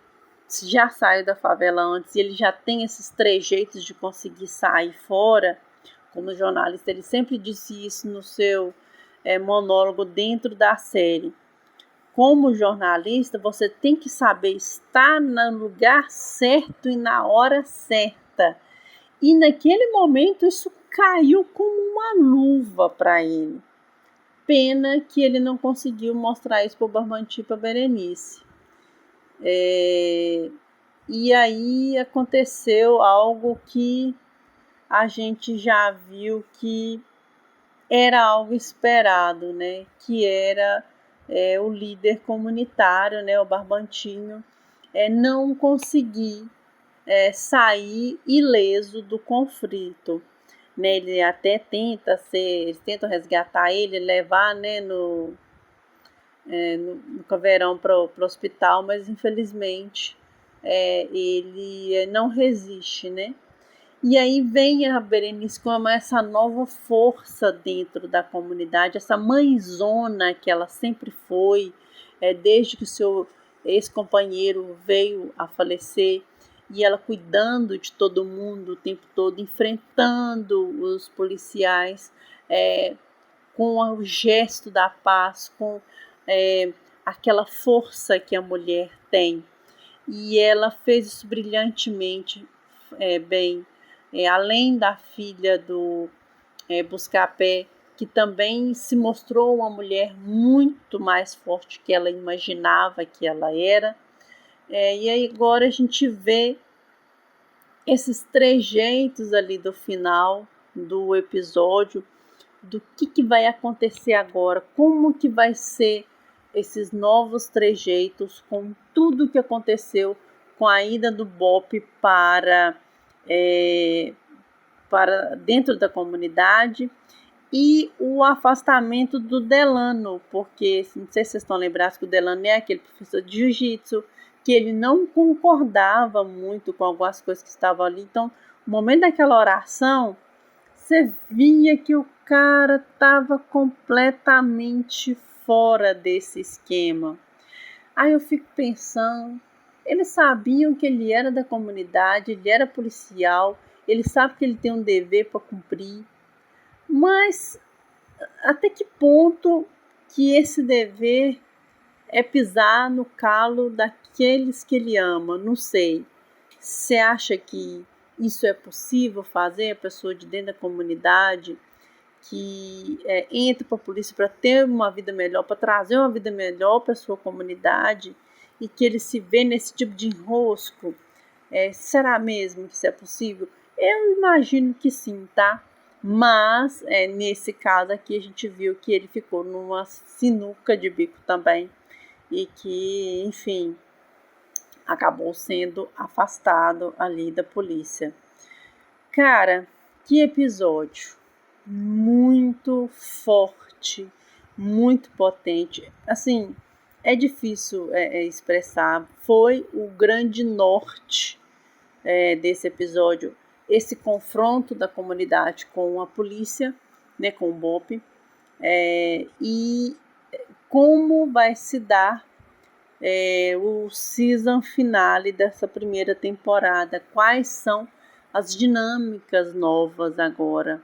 já saiu da favela antes e ele já tem esses trejeitos de conseguir sair fora. Como jornalista, ele sempre disse isso no seu monólogo dentro da série. Como jornalista, você tem que saber estar no lugar certo e na hora certa. E naquele momento isso caiu como uma luva para ele. Pena que ele não conseguiu mostrar isso para o Barbante e para Berenice. E aí aconteceu algo que a gente já viu que era algo esperado, né? Que era o líder comunitário, né? O Barbantinho, não conseguir sair ileso do conflito. Né? Ele até eles tentam resgatar ele, levar, né, no caveirão para o hospital, mas infelizmente ele não resiste, né? E aí vem a Berenice com essa nova força dentro da comunidade, essa mãezona que ela sempre foi, desde que o seu ex-companheiro veio a falecer, e ela cuidando de todo mundo o tempo todo, enfrentando os policiais com o gesto da paz, com aquela força que a mulher tem. E ela fez isso brilhantemente bem. Além da filha do Buscapé, que também se mostrou uma mulher muito mais forte que ela imaginava que ela era. E aí agora a gente vê esses trejeitos ali do final do episódio, do que vai acontecer agora, como que vai ser esses novos trejeitos com tudo que aconteceu com a ida do Bop para dentro da comunidade e o afastamento do Delano, porque não sei se vocês estão lembrados que o Delano é aquele professor de jiu-jitsu, que ele não concordava muito com algumas coisas que estavam ali. Então, no momento daquela oração, você via que o cara estava completamente fora desse esquema. Aí eu fico pensando, eles sabiam que ele era da comunidade, ele era policial, ele sabe que ele tem um dever para cumprir, mas até que ponto que esse dever é pisar no calo daqueles que ele ama? Não sei. Você acha que isso é possível fazer? A pessoa de dentro da comunidade que entra para a polícia para ter uma vida melhor, para trazer uma vida melhor para a sua comunidade, e que ele se vê nesse tipo de enrosco, será mesmo que isso é possível? Eu imagino que sim, tá? Mas nesse caso aqui a gente viu que ele ficou numa sinuca de bico também, e que, enfim, acabou sendo afastado ali da polícia. Cara, que episódio muito forte, muito potente. Assim, é difícil expressar. Foi o grande norte desse episódio, esse confronto da comunidade com a polícia, né, com o Bop, e como vai se dar o season finale dessa primeira temporada. Quais são as dinâmicas novas agora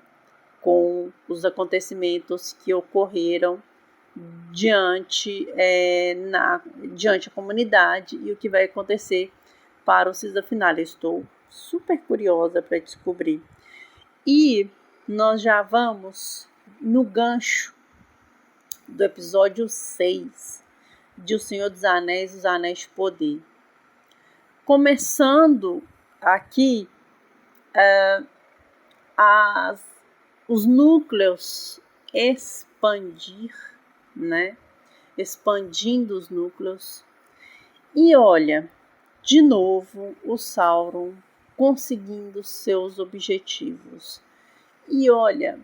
com os acontecimentos que ocorreram diante a comunidade e o que vai acontecer para o season finale. Estou super curiosa para descobrir. E nós já vamos no gancho do episódio 6 de O Senhor dos Anéis, Os Anéis de Poder. Começando aqui os núcleos expandir, né? Expandindo os núcleos. E olha, de novo, o Sauron conseguindo seus objetivos. E olha,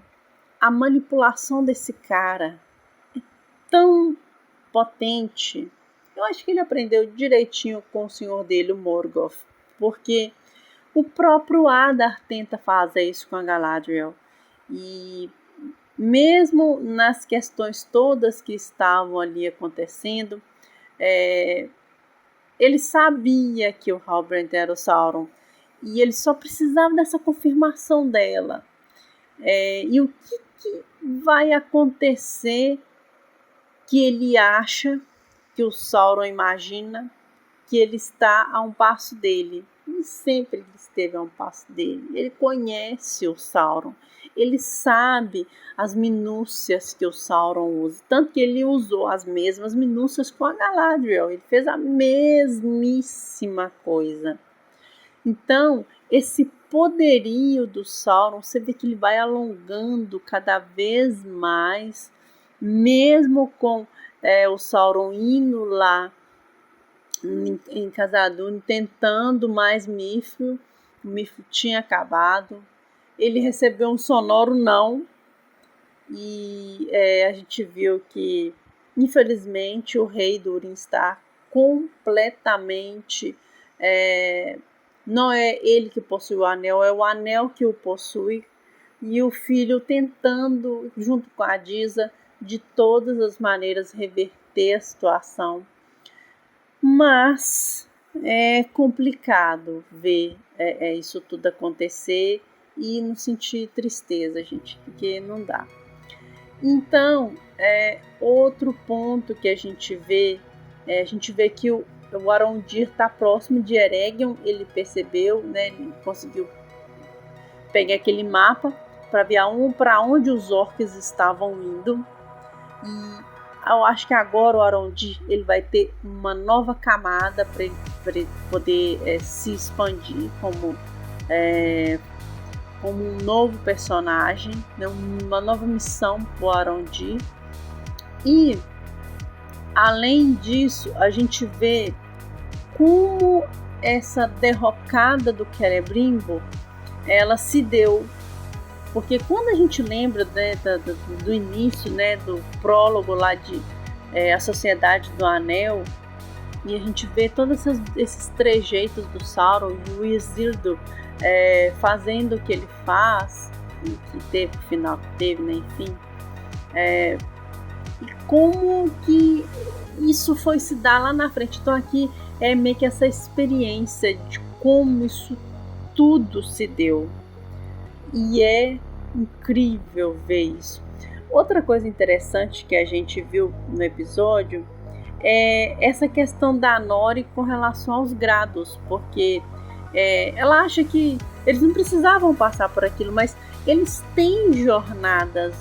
a manipulação desse cara é tão potente. Eu acho que ele aprendeu direitinho com o senhor dele, o Morgoth, porque o próprio Adar tenta fazer isso com a Galadriel. E mesmo nas questões todas que estavam ali acontecendo, ele sabia que o Halbrand era o Sauron, e ele só precisava dessa confirmação dela. E o que vai acontecer que ele acha, que o Sauron imagina, que ele está a um passo dele? e sempre ele esteve a um passo dele. Ele conhece o Sauron, ele sabe as minúcias que o Sauron usa, tanto que ele usou as mesmas minúcias com a Galadriel, ele fez a mesmíssima coisa. Então, esse poderio do Sauron, você vê que ele vai alongando cada vez mais, mesmo com o Sauron indo lá em Khazad-dûm, tentando mais Mithril, o Mithril tinha acabado, ele recebeu um sonoro não, e a gente viu que, infelizmente, o rei Durin está completamente... não é ele que possui o anel, é o anel que o possui, e o filho tentando, junto com a Disa, de todas as maneiras reverter a situação. Mas é complicado ver isso tudo acontecer e não sentir tristeza, gente, porque não dá. Então, outro ponto que a gente vê que o Arondir está próximo de Eregion, ele percebeu, né, ele conseguiu pegar aquele mapa para ver para onde os orcs estavam indo. E eu acho que agora o Arondir ele vai ter uma nova camada para ele poder se expandir como um novo personagem, né, uma nova missão para o Arondir. E além disso, a gente vê como essa derrocada do Celebrimbor ela se deu, porque quando a gente lembra, né, do início, né, do prólogo lá de A Sociedade do Anel, e a gente vê todos esses trejeitos do Sauron e o Isildur fazendo o que ele faz, e que teve o final que teve, né, enfim, e como que isso foi se dar lá na frente. Então aqui é meio que essa experiência de como isso tudo se deu, e é incrível ver isso. Outra coisa interessante que a gente viu no episódio é essa questão da Nori com relação aos grados, porque ela acha que eles não precisavam passar por aquilo, mas eles têm jornadas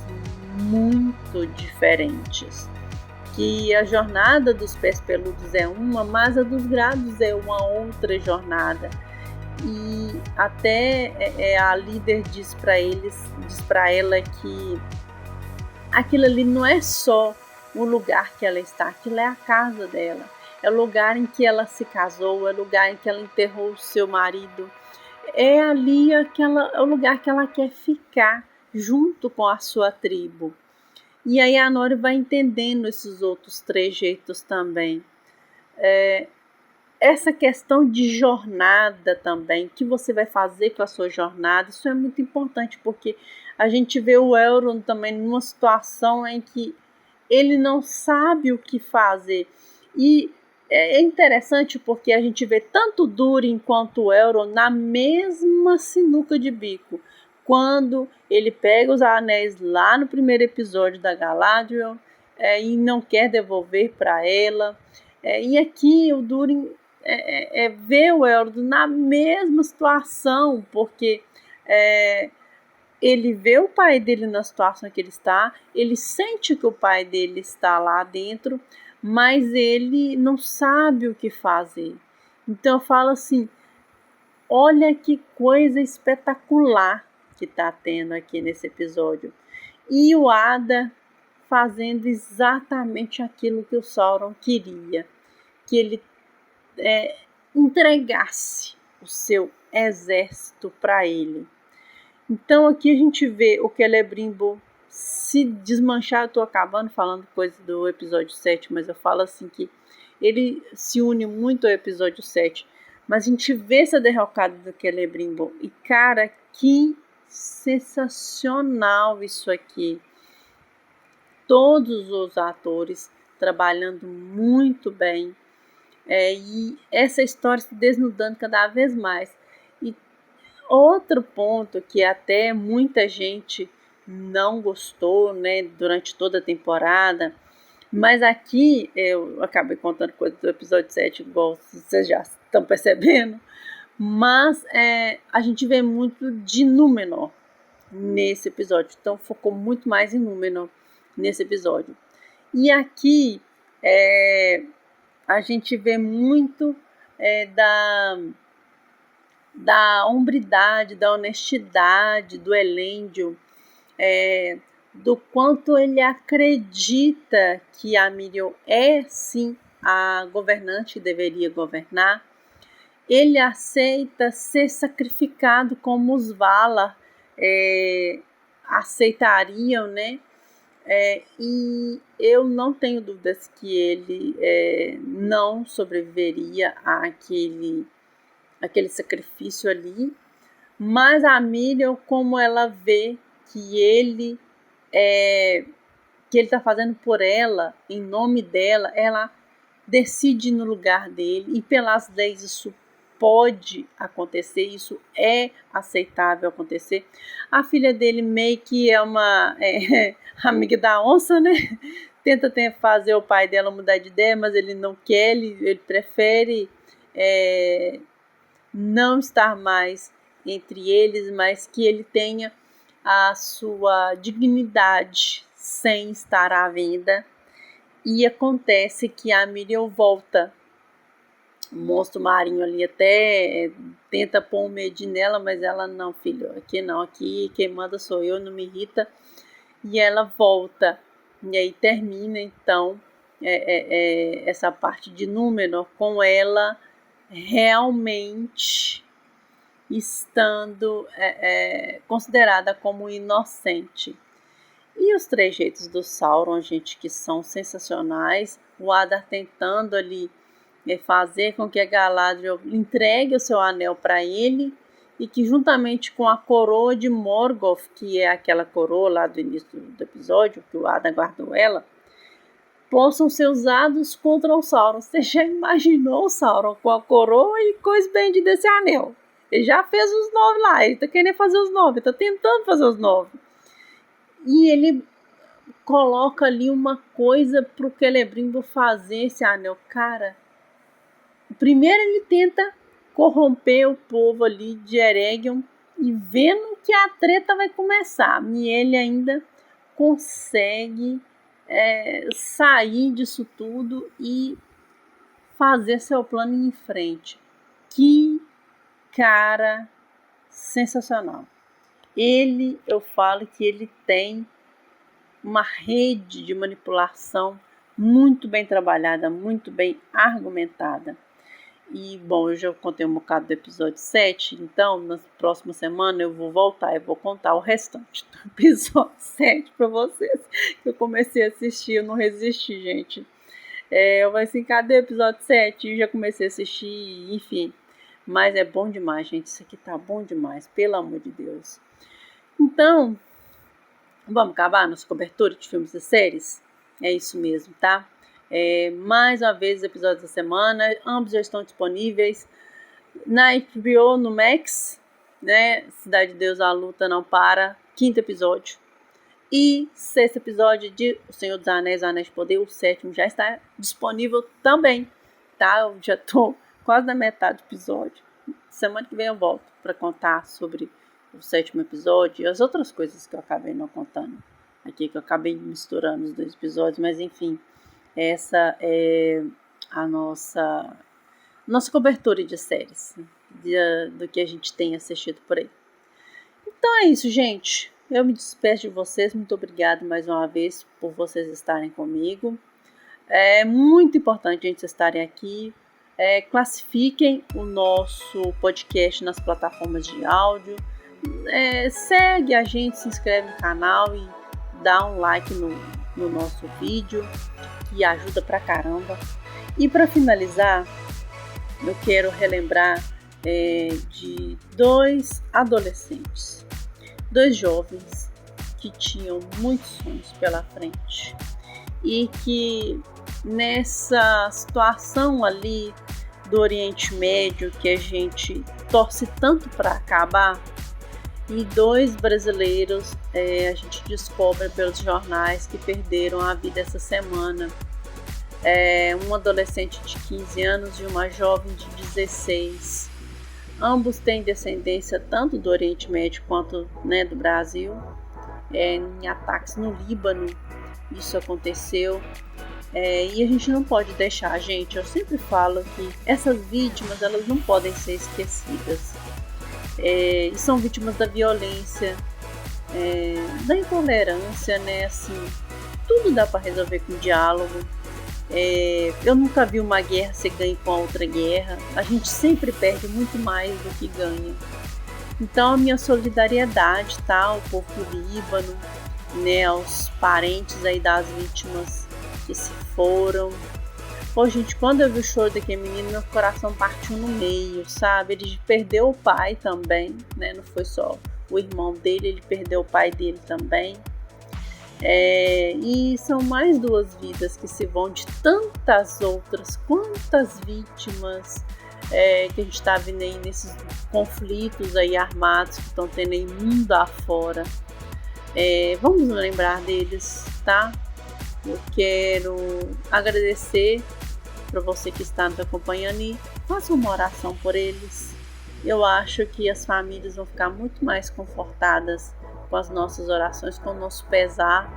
muito diferentes, que a jornada dos pés peludos é uma, mas a dos grados é uma outra jornada. E até a líder diz para ela que aquilo ali não é só o lugar que ela está, aquilo é a casa dela, é o lugar em que ela se casou, é o lugar em que ela enterrou o seu marido, é ali é o lugar que ela quer ficar junto com a sua tribo. E aí a Nori vai entendendo esses outros trejeitos também. Essa questão de jornada também, o que você vai fazer com a sua jornada, isso é muito importante, porque a gente vê o Elrond também numa situação em que ele não sabe o que fazer. E é interessante porque a gente vê tanto Durin quanto o Elrond na mesma sinuca de bico. Quando ele pega os anéis lá no primeiro episódio da Galadriel e não quer devolver para ela. E aqui o Durin vê o Elrond na mesma situação, porque ele vê o pai dele na situação que ele está, ele sente que o pai dele está lá dentro, mas ele não sabe o que fazer. Então eu falo assim, olha que coisa espetacular que está tendo aqui nesse episódio. E o Ada fazendo exatamente aquilo que o Sauron queria, que ele entregasse o seu exército para ele. Então aqui a gente vê o Celebrimbor se desmanchar. Eu estou acabando falando coisa do episódio 7, mas eu falo assim que ele se une muito ao episódio 7. Mas a gente vê essa derrocada do Celebrimbor. E cara, que sensacional isso aqui. Todos os atores trabalhando muito bem. E essa história se desnudando cada vez mais. E outro ponto que até muita gente não gostou, né, durante toda a temporada, mas aqui eu acabei contando coisa do episódio 7, igual vocês já estão percebendo, Mas a gente vê muito de Númenor nesse episódio. Então focou muito mais em Númenor nesse episódio. E aqui a gente vê muito da hombridade, da honestidade do Elendil, do quanto ele acredita que a Míriel é sim a governante que deveria governar. Ele aceita ser sacrificado como os Valar aceitariam, né? E eu não tenho dúvidas que ele não sobreviveria àquele sacrifício ali, mas a Míriel, como ela vê que ele está fazendo por ela, em nome dela, ela decide no lugar dele, e pelas leis isso pode acontecer, isso é aceitável acontecer. A filha dele meio que é uma amiga da onça, né? Tenta fazer o pai dela mudar de ideia, mas ele não quer, ele prefere não estar mais entre eles, mas que ele tenha a sua dignidade sem estar à venda. E acontece que a Míriel volta. O monstro marinho ali até tenta pôr um medinho nela, mas ela não, filho, aqui não, aqui quem manda sou eu, não me irrita. E ela volta. E aí termina então essa parte de Númenor com ela realmente estando considerada como inocente. E os trejeitos do Sauron, gente, que são sensacionais. O Adar tentando ali fazer com que a Galadriel entregue o seu anel para ele, e que juntamente com a coroa de Morgoth, que é aquela coroa lá do início do episódio, que o Adar guardou ela, possam ser usados contra o Sauron. Você já imaginou o Sauron com a coroa e coisa bendita desse anel? Ele já fez os 9 lá, ele tá querendo fazer os 9, tá tentando fazer os 9. E ele coloca ali uma coisa pro Celebrimbor fazer esse anel. Cara, primeiro ele tenta corromper o povo ali de Eregion, e vendo que a treta vai começar, e ele ainda consegue sair disso tudo e fazer seu plano em frente. Que cara sensacional. Eu falo que ele tem uma rede de manipulação muito bem trabalhada, muito bem argumentada. E, bom, eu já contei um bocado do episódio 7, então, na próxima semana eu vou voltar e vou contar o restante do episódio 7 para vocês. Eu comecei a assistir, eu não resisti, gente. Eu falei assim, cadê o episódio 7? Eu já comecei a assistir, enfim. Mas é bom demais, gente. Isso aqui tá bom demais, pelo amor de Deus. Então, vamos acabar nossa cobertura de filmes e séries? É isso mesmo, tá? Mais uma vez, os episódios da semana, ambos já estão disponíveis na HBO, no Max, né? Cidade de Deus, a luta não para, 5º episódio. E 6º episódio de O Senhor dos Anéis, o Anéis de Poder, o 7º já está disponível também, tá? Eu já tô quase na metade do episódio. Semana que vem eu volto para contar sobre o 7º episódio e as outras coisas que eu acabei não contando aqui, que eu acabei misturando os 2 episódios, mas enfim, essa é a nossa cobertura de séries, do que a gente tem assistido por aí. Então é isso, gente. Eu me despeço de vocês. Muito obrigada mais uma vez por vocês estarem comigo. É muito importante a gente estarem aqui. Classifiquem o nosso podcast nas plataformas de áudio. Segue a gente, se inscreve no canal e dá um like no nosso vídeo, que ajuda pra caramba. E para finalizar, eu quero relembrar de 2 adolescentes, 2 jovens que tinham muitos sonhos pela frente e que nessa situação ali do Oriente Médio, que a gente torce tanto para acabar, e 2 brasileiros a gente descobre pelos jornais que perderam a vida essa semana. Um adolescente de 15 anos e uma jovem de 16. Ambos têm descendência tanto do Oriente Médio quanto, né, do Brasil. Em ataques no Líbano, isso aconteceu. E a gente não pode deixar, gente. Eu sempre falo que essas vítimas, elas não podem ser esquecidas. E são vítimas da violência, da intolerância, né? Assim, tudo dá para resolver com diálogo. Eu nunca vi uma guerra ser ganha com a outra guerra. A gente sempre perde muito mais do que ganha. Então a minha solidariedade, tá, ao povo do Líbano, né, aos parentes aí das vítimas que se foram. Pô, gente, quando eu vi o choro daquele menino, meu coração partiu no meio, sabe? Ele perdeu o pai também, né? Não foi só o irmão dele, ele perdeu o pai dele também. E são mais 2 vidas que se vão de tantas outras, quantas vítimas que a gente está vendo aí nesses conflitos aí armados que estão tendo aí mundo afora. Vamos lembrar deles, tá? Eu quero agradecer para você que está nos acompanhando e faça uma oração por eles. Eu acho que as famílias vão ficar muito mais confortadas com as nossas orações, com o nosso pesar,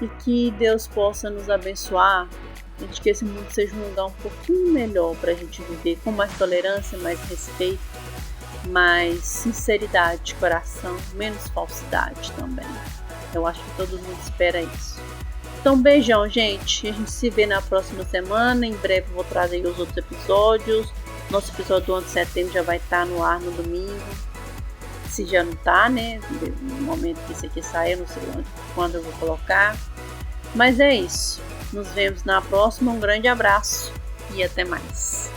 e que Deus possa nos abençoar, de que esse mundo seja um lugar um pouquinho melhor para a gente viver, com mais tolerância, mais respeito, mais sinceridade de coração, menos falsidade também. Eu acho que todo mundo espera isso. Então, beijão, gente. A gente se vê na próxima semana. Em breve eu vou trazer os outros episódios. Nosso episódio do ano de setembro já vai estar no ar no domingo. Se já não tá, né? No momento que isso aqui sair, não sei quando eu vou colocar. Mas é isso. Nos vemos na próxima. Um grande abraço e até mais.